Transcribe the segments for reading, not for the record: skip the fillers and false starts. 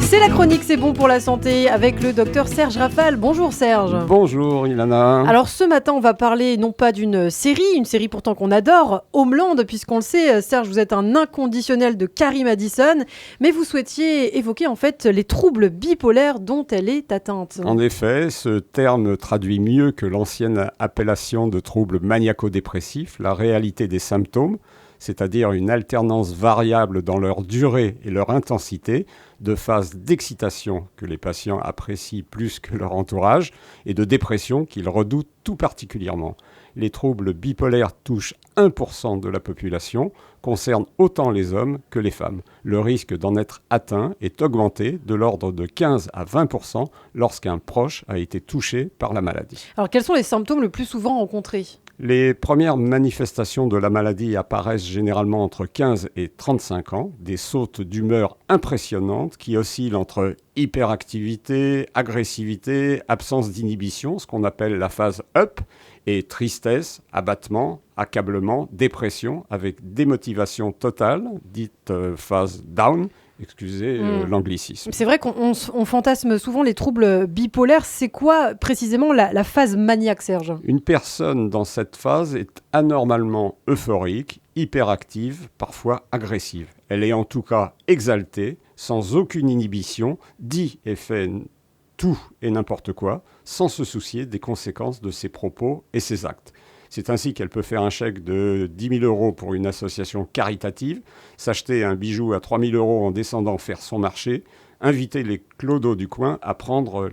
C'est la chronique C'est bon pour la santé avec le docteur Serge Rafal. Bonjour Serge. Bonjour Ilana. Alors ce matin on va parler non pas d'une série, une série pourtant qu'on adore, Homeland, puisqu'on le sait, Serge, vous êtes un inconditionnel de Carrie Madison, mais vous souhaitiez évoquer en fait les troubles bipolaires dont elle est atteinte. En effet, ce terme traduit mieux que l'ancienne appellation de troubles maniaco-dépressifs la réalité des symptômes, c'est-à-dire une alternance variable dans leur durée et leur intensité, de phases d'excitation que les patients apprécient plus que leur entourage et de dépression qu'ils redoutent tout particulièrement. Les troubles bipolaires touchent 1% de la population, concernent autant les hommes que les femmes. Le risque d'en être atteint est augmenté de l'ordre de 15 à 20% lorsqu'un proche a été touché par la maladie. Alors quels sont les symptômes le plus souvent rencontrés ? Les premières manifestations de la maladie apparaissent généralement entre 15 et 35 ans, des sautes d'humeur impressionnantes qui oscillent entre hyperactivité, agressivité, absence d'inhibition, ce qu'on appelle la phase up, et tristesse, abattement, accablement, dépression, avec démotivation totale, dite phase down. Excusez l'anglicisme. C'est vrai qu'on fantasme souvent les troubles bipolaires. C'est quoi précisément la phase maniaque, Serge ? Une personne dans cette phase est anormalement euphorique, hyperactive, parfois agressive. Elle est en tout cas exaltée, sans aucune inhibition, dit et fait tout et n'importe quoi, sans se soucier des conséquences de ses propos et ses actes. C'est ainsi qu'elle peut faire un chèque de 10 000 € pour une association caritative, s'acheter un bijou à 3 000 € en descendant faire son marché, inviter les clodos du coin à prendre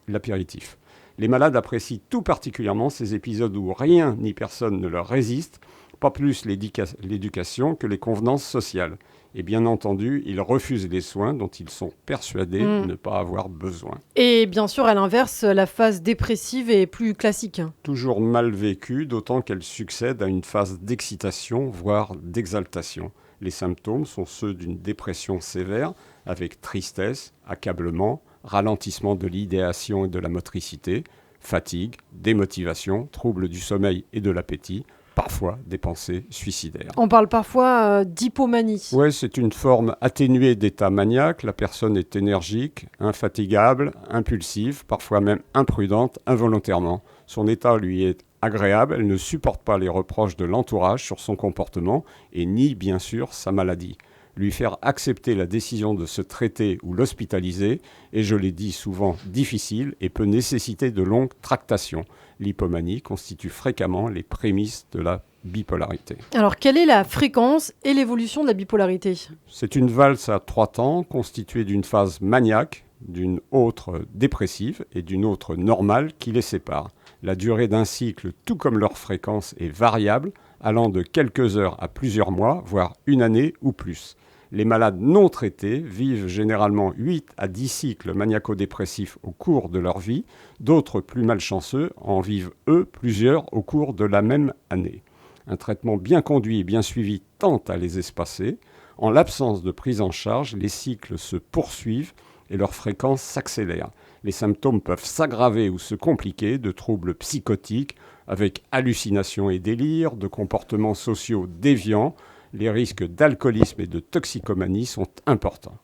l'apéritif. Les malades apprécient tout particulièrement ces épisodes où rien ni personne ne leur résiste, pas plus l'éducation que les convenances sociales. Et bien entendu, ils refusent les soins dont ils sont persuadés ne pas avoir besoin. Et bien sûr, à l'inverse, la phase dépressive est plus classique. Toujours mal vécue, d'autant qu'elle succède à une phase d'excitation, voire d'exaltation. Les symptômes sont ceux d'une dépression sévère, avec tristesse, accablement, ralentissement de l'idéation et de la motricité, fatigue, démotivation, troubles du sommeil et de l'appétit, parfois des pensées suicidaires. On parle parfois d'hypomanie. Oui, c'est une forme atténuée d'état maniaque. La personne est énergique, infatigable, impulsive, parfois même imprudente, involontairement. Son état lui est agréable, elle ne supporte pas les reproches de l'entourage sur son comportement et nie bien sûr sa maladie. Lui faire accepter la décision de se traiter ou l'hospitaliser est, je l'ai dit, souvent difficile et peut nécessiter de longues tractations. L'hypomanie constitue fréquemment les prémices de la bipolarité. Alors, quelle est la fréquence et l'évolution de la bipolarité ? C'est une valse à 3 temps constituée d'une phase maniaque, d'une autre dépressive et d'une autre normale qui les sépare. La durée d'un cycle, tout comme leur fréquence, est variable, allant de quelques heures à plusieurs mois, voire une année ou plus. Les malades non traités vivent généralement 8 à 10 cycles maniaco-dépressifs au cours de leur vie. D'autres, plus malchanceux, en vivent, eux, plusieurs au cours de la même année. Un traitement bien conduit et bien suivi tend à les espacer. En l'absence de prise en charge, les cycles se poursuivent et leur fréquence s'accélère. Les symptômes peuvent s'aggraver ou se compliquer de troubles psychotiques avec hallucinations et délires, de comportements sociaux déviants. Les risques d'alcoolisme et de toxicomanie sont importants.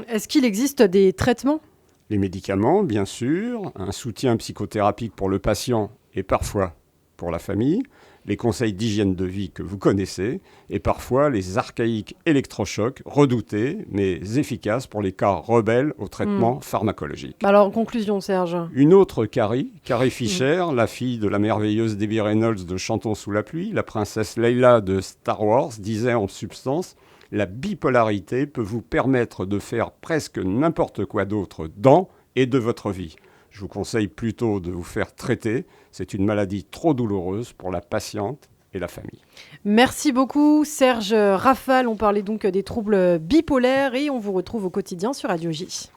Est-ce qu'il existe des traitements ? Les médicaments, bien sûr, un soutien psychothérapique pour le patient et parfois pour la famille, les conseils d'hygiène de vie que vous connaissez et parfois les archaïques électrochocs redoutés mais efficaces pour les cas rebelles au traitement pharmacologique. Alors, en conclusion, Serge. Une autre Carrie Fisher, la fille de la merveilleuse Debbie Reynolds de Chantons sous la pluie, la princesse Leila de Star Wars, disait en substance « La bipolarité peut vous permettre de faire presque n'importe quoi d'autre dans et de votre vie. » Je vous conseille plutôt de vous faire traiter. C'est une maladie trop douloureuse pour la patiente et la famille. Merci beaucoup, Serge Rafal. On parlait donc des troubles bipolaires et on vous retrouve au quotidien sur Radio J.